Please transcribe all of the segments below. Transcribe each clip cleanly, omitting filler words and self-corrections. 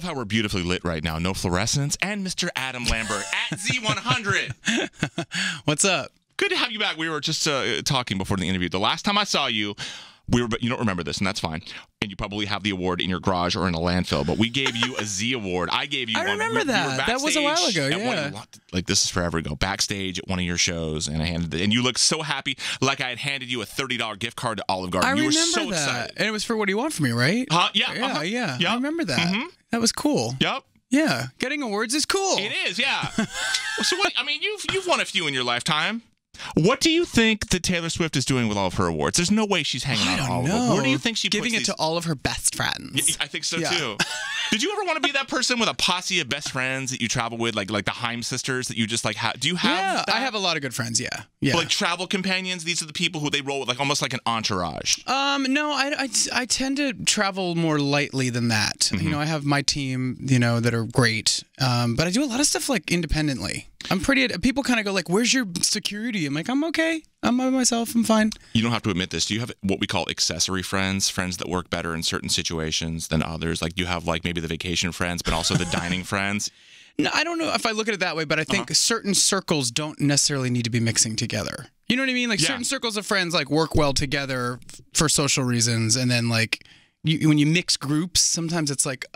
love how we're beautifully lit right now. No fluorescents. And Mr. Adam Lambert at Z100. What's up? Good to have you back. We were just talking before the interview. The last time I saw you, you don't remember this, and that's fine. And you probably have the award in your garage or in a landfill, but we gave you a Z award. I gave you one. I remember that. That was a while ago, yeah. This is forever ago. Backstage at one of your shows, and I handed it, and you looked so happy, like I had handed you a $30 gift card to Olive Garden. You were so excited. And it was for What Do You Want From Me, right? Yeah. Yeah. Yep. I remember that. Mm-hmm. That was cool. Yep. Yeah. Getting awards is cool. It is, yeah. So what? I mean, you've won a few in your lifetime. What do you think that Taylor Swift is doing with all of her awards? There's no way she's hanging on all of them. Where do you think she giving puts it to all of her best friends? I think so too. Did you ever want to be that person with a posse of best friends that you travel with, like the Haim sisters that you just like have? Do you have that? I have a lot of good friends, yeah. Like travel companions? These are the people who they roll with, like almost like an entourage. No, I tend to travel more lightly than that. Mm-hmm. You know, I have my team, that are great. But I do a lot of stuff like independently. I'm pretty. People kind of go like, "Where's your security?" I'm like, "I'm okay. I'm by myself. I'm fine." You don't have to admit this. Do you have what we call accessory friends? Friends that work better in certain situations than others? Like you have like maybe the vacation friends, but also the dining friends. No, I don't know if I look at it that way, but I think certain circles don't necessarily need to be mixing together. You know what I mean? Like certain circles of friends like work well together for social reasons, and then like. When you mix groups, sometimes it's like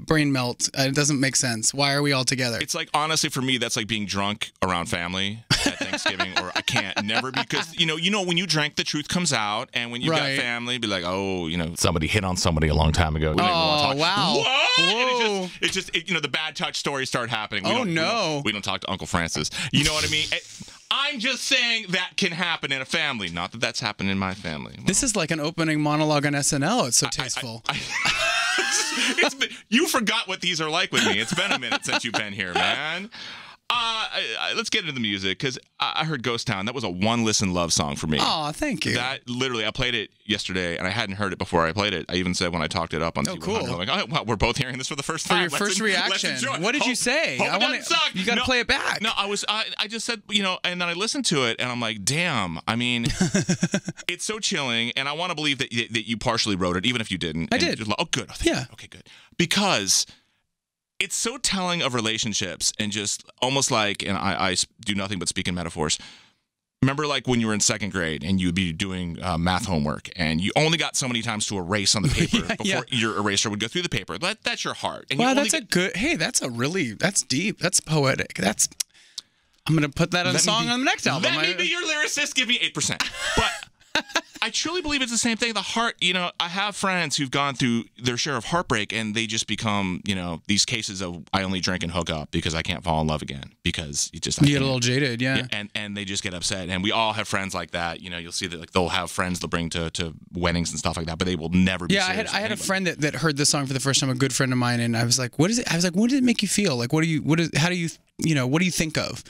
brain melt. It doesn't make sense. Why are we all together? It's like, honestly, for me, that's like being drunk around family at Thanksgiving, or I can't never, because, you know, when you drink, the truth comes out. And when you got family, be like, oh, somebody hit on somebody a long time ago. Oh, wow. Whoa. And it's just the bad touch stories start happening. We don't talk to Uncle Francis. You know what I mean? I'm just saying that can happen in a family. Not that that's happened in my family. Well, this is like an opening monologue on SNL. It's so tasteful. You forgot what these are like with me. It's been a minute since you've been here, man. Let's get into the music, because I heard Ghost Town. That was a one-listen love song for me. Oh, thank you. That literally, I played it yesterday, and I hadn't heard it before I played it. I even said when I talked it up on Z100, cool. I'm like, oh, well, we're both hearing this for the first time. For your first reaction, what did you say? I want to. You got to play it back. No, I just said, and then I listened to it, and I'm like, damn. I mean, it's so chilling, and I want to believe that you partially wrote it, even if you didn't. I did. Oh, good. Okay, good. Because it's so telling of relationships, and just almost like, and I do nothing but speak in metaphors. Remember, like when you were in second grade and you'd be doing math homework, and you only got so many times to erase on the paper before your eraser would go through the paper. That's your heart. And wow, that's that's deep. That's poetic. I'm going to put that on a song on the next album. Let me be your lyricist. Give me 8%. But I truly believe it's the same thing. The heart, I have friends who've gone through their share of heartbreak, and they just become, these cases of I only drink and hook up because I can't fall in love again, because you get a little jaded, yeah. And they just get upset. And we all have friends like that. You'll see that, like, they'll have friends they'll bring to weddings and stuff like that, but they will never be serious. I had a friend that heard the song for the first time, a good friend of mine, and I was like, what is it? I was like, what did it make you feel? Like, what do you think of?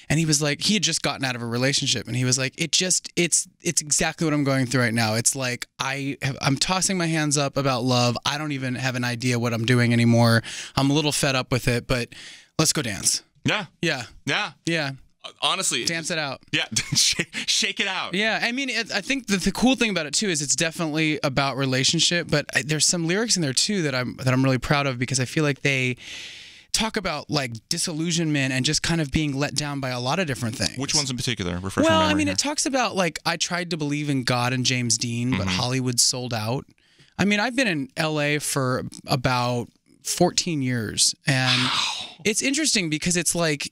And he was like, he had just gotten out of a relationship, and he was like, it's exactly what I'm going through right now. It's like I'm tossing my hands up about love. I don't even have an idea what I'm doing anymore. I'm a little fed up with it, but let's go dance. Yeah. Honestly, dance it out. Yeah, shake it out. Yeah, I mean, I think the cool thing about it too is it's definitely about relationship, but there's some lyrics in there too that I'm really proud of, because I feel like they talk about like disillusionment and just kind of being let down by a lot of different things. Which ones in particular? It talks about like, I tried to believe in God and James Dean, but Hollywood sold out. I mean, I've been in LA for about 14 years, and it's interesting because it's like,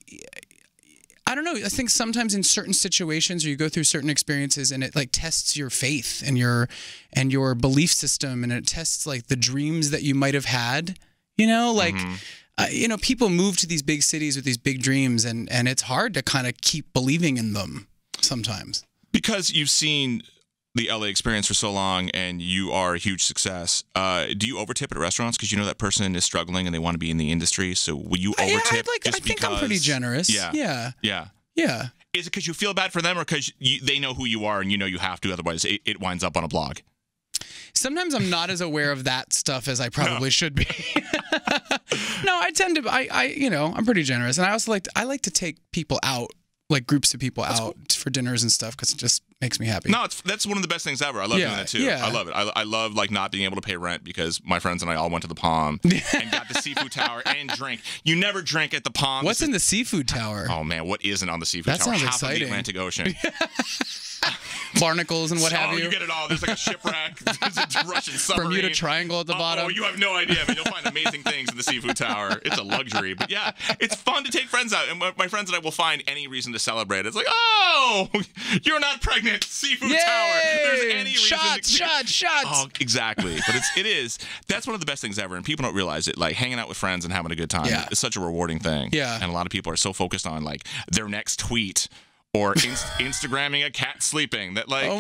I don't know. I think sometimes in certain situations, or you go through certain experiences, and it like tests your faith and your belief system, and it tests like the dreams that you might have had. People move to these big cities with these big dreams, and it's hard to kind of keep believing in them sometimes. Because you've seen the LA experience for so long, and you are a huge success. Do you overtip at restaurants because you know that person is struggling and they want to be in the industry? So will you overtip? I think I'm pretty generous. Yeah. Is it because you feel bad for them, or because they know who you are and you know you have to, otherwise it winds up on a blog? Sometimes I'm not as aware of that stuff as I probably should be. No, I tend to. I'm pretty generous, and I also like to take people out like groups of people out for dinners and stuff because it just makes me happy. No, that's one of the best things ever. I love doing that too. Yeah. I love it. I love like not being able to pay rent because my friends and I all went to the Palm and got the seafood tower and drink. You never drank at the Palm. What's in the seafood tower? Oh man, what isn't on the seafood that tower? Sounds Half exciting. of the Atlantic Ocean. Barnacles and what have you. You get it all. There's like a shipwreck. There's a Russian submarine. Bermuda Triangle at the bottom. Oh, you have no idea. I mean, you'll find amazing things in the seafood tower. It's a luxury. But yeah, it's fun to take friends out. And my friends and I will find any reason to celebrate. It's like, oh, you're not pregnant. Seafood Yay! tower. There's any reason Shots. Oh, exactly. But it is. That's one of the best things ever. And people don't realize it. Like hanging out with friends and having a good time is such a rewarding thing. Yeah. And a lot of people are so focused on like their next tweet or Instagramming a cat sleeping that like,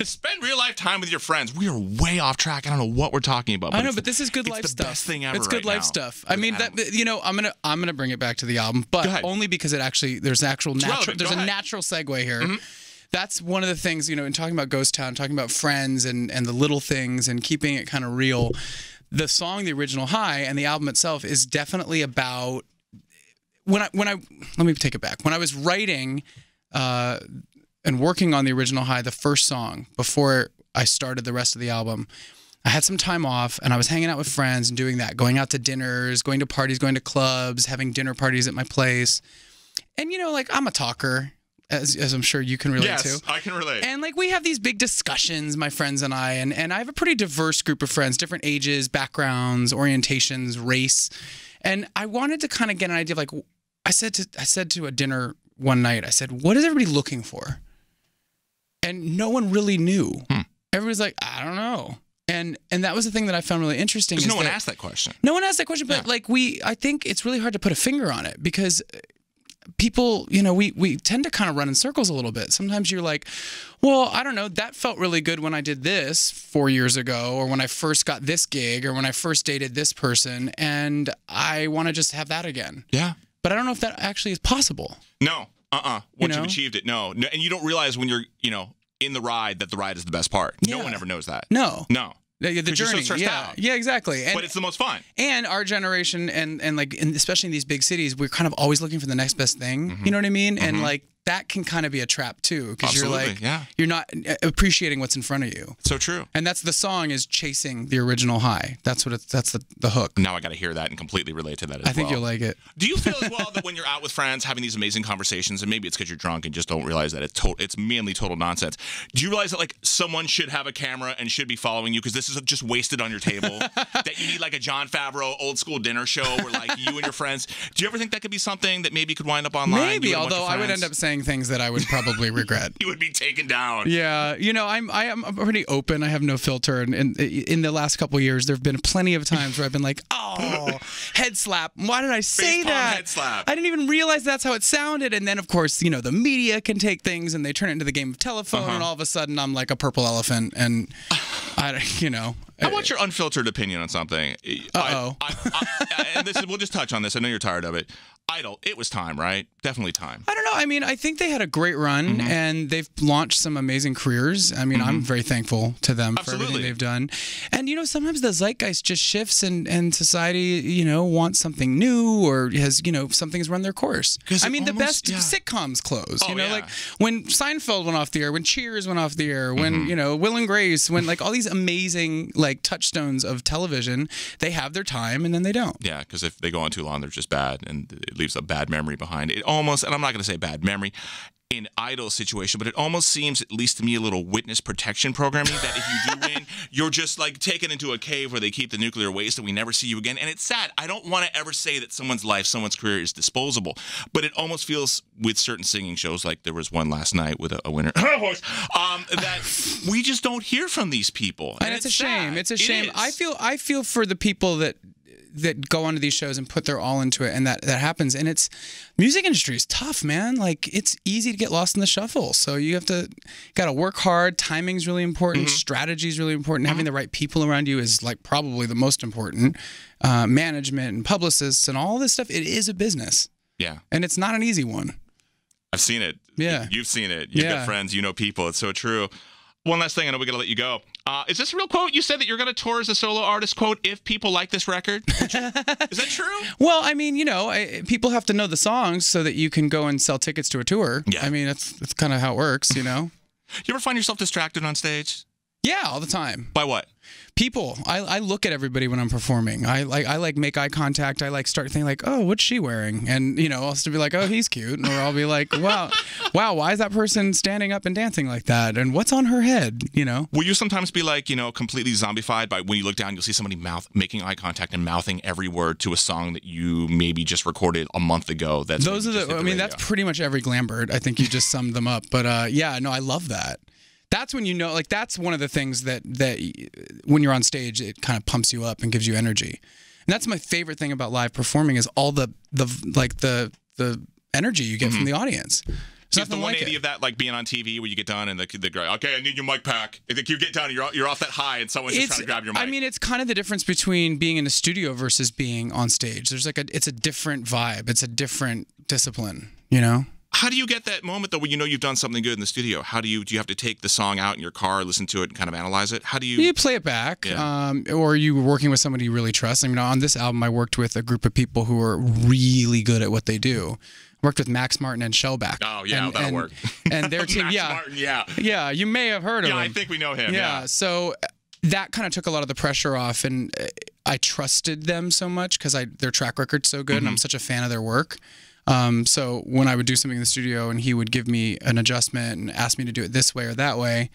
spend real life time with your friends. We are way off track. I don't know what we're talking about. I know, but this is good life stuff. It's the best thing ever. It's good life stuff. I mean, I'm gonna bring it back to the album, but only because there's a natural segue here. Mm-hmm. That's one of the things, in talking about Ghost Town, talking about friends and the little things and keeping it kind of real. The song, The Original High, and the album itself is definitely about let me take it back. When I was writing and working on The Original High, the first song, before I started the rest of the album, I had some time off and I was hanging out with friends and doing that, going out to dinners, going to parties, going to clubs, having dinner parties at my place. And, I'm a talker, as I'm sure you can relate to. Yes, I can relate. And we have these big discussions, my friends and I, and I have a pretty diverse group of friends, different ages, backgrounds, orientations, race. And I wanted to kind of get an idea of I said to a dinner one night, I said, what is everybody looking for? And no one really knew. Everybody's like, I don't know. And that was the thing that I found really interesting. Because no one asked that question. No one asked that question, but I think it's really hard to put a finger on it because people, we tend to kind of run in circles a little bit. Sometimes you're like, well, I don't know, that felt really good when I did this 4 years ago, or when I first got this gig, or when I first dated this person, and I want to just have that again. Yeah. But I don't know if that actually is possible. No. Once you've achieved it, no. And you don't realize when you're, in the ride that the ride is the best part. Yeah. No one ever knows that. No. The journey. So out. Yeah, exactly. But it's the most fun. And our generation and especially in these big cities, we're kind of always looking for the next best thing. Mm-hmm. You know what I mean? Mm-hmm. And that can kind of be a trap too, because you're you're not appreciating what's in front of you. So true. And that's the song is chasing the original high. That's the hook. Now I got to hear that and completely relate to that as well. I think you'll like it. Do you feel as well that when you're out with friends having these amazing conversations, and maybe it's because you're drunk and just don't realize that it's mainly total nonsense? Do you realize that someone should have a camera and should be following you because this is just wasted on your table? That you need a Jon Favreau old school dinner show where you and your friends. Do you ever think that could be something that maybe could wind up online? Maybe, although I would end up saying things that I would probably regret. You would be taken down. Yeah, I am pretty open. I have no filter, and in the last couple of years, there have been plenty of times where I've been like, "Oh, head slap! Why did I say that? Head slap. I didn't even realize that's how it sounded." And then, of course, the media can take things and they turn it into the game of telephone, and all of a sudden, I'm like a purple elephant, and I. How about your unfiltered opinion on something? And we'll just touch on this. I know you're tired of it. Idol, it was time, right? Definitely time. I don't know. I mean, I think they had a great run, and they've launched some amazing careers. I mean, I'm very thankful to them for everything they've done. And, sometimes the zeitgeist just shifts, and society, wants something new, or has, something's run their course. I mean, the best sitcoms close. Like when Seinfeld went off the air, when Cheers went off the air, when, Will and Grace, when all these amazing, touchstones of television, they have their time, and then they don't. Yeah, because if they go on too long, they're just bad, and it leaves a bad memory behind. It almost, and I'm not going to say bad memory in Idol situation, but it almost seems, at least to me, a little witness protection programming that if you do win, you're just taken into a cave where they keep the nuclear waste and we never see you again. And it's sad. I don't want to ever say that someone's life, someone's career is disposable, but it almost feels with certain singing shows, like there was one last night with a winner, that we just don't hear from these people. And it's a shame. It's a shame. Is. I feel for the people that go onto these shows and put their all into it, and that happens. And music industry is tough, man. It's easy to get lost in the shuffle. So you got to work hard. Timing's really important. Strategy is really important. Having the right people around you is probably the most important. Management and publicists and all this stuff. It is a business. Yeah. And it's not an easy one. I've seen it. Yeah. You've seen it. You've got friends. You know people. It's so true. One last thing, I know we got to let you go. Is this a real quote? You said that you're going to tour as a solo artist, quote, if people like this record. Is that true? Well, I mean, people have to know the songs so that you can go and sell tickets to a tour. Yeah. I mean, that's kind of how it works, You ever find yourself distracted on stage? Yeah, all the time. By what? People. I look at everybody when I'm performing. I make eye contact. I start thinking like, oh, what's she wearing? And I'll still be like, oh, he's cute. Or I'll be like, wow, why is that person standing up and dancing like that? And what's on her head? Will you sometimes be like, completely zombified by when you look down, you'll see somebody making eye contact and mouthing every word to a song that you maybe just recorded a month ago? That's that's pretty much every Lambert. I think you just summed them up. But yeah, no, I love that. That's when that's one of the things that when you're on stage, it kind of pumps you up and gives you energy. And that's my favorite thing about live performing is all the energy you get from the audience. Is the 180 of that like being on TV where you get done and the guy, okay, I need your mic pack. I think you get down and you're off that high and someone's just trying to grab your mic. I mean, it's kind of the difference between being in the studio versus being on stage. There's it's a different vibe. It's a different discipline, How do you get that moment, though, when you've done something good in the studio? Do you have to take the song out in your car, listen to it, and kind of analyze it? How do you... You play it back, or you were working with somebody you really trust. I mean, on this album, I worked with a group of people who are really good at what they do. I worked with Max Martin and Shellback. Oh, yeah, that'll work. And their team, Max Martin, yeah. Yeah, you may have heard of him. Yeah, I think we know him, yeah. So that kind of took a lot of the pressure off, and I trusted them so much because their track record's so good, and I'm such a fan of their work. So when I would do something in the studio and he would give me an adjustment and ask me to do it this way or that way,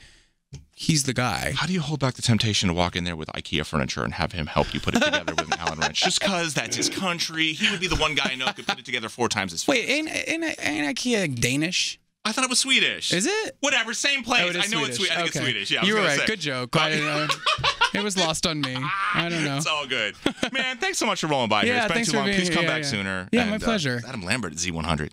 he's the guy. How do you hold back the temptation to walk in there with IKEA furniture and have him help you put it together with an Allen wrench? Just because that's his country. He would be the one guy I know who could put it together 4 times as fast. Wait, ain't IKEA Danish? I thought it was Swedish. Is it? Whatever, same place. Oh, I know it's Swedish. I think it's Swedish. Yeah, you were right. Good joke. It was lost on me. I don't know. It's all good. Man, thanks so much for rolling by here. It's been too long. Please come back sooner. Yeah, my pleasure. Adam Lambert at Z100.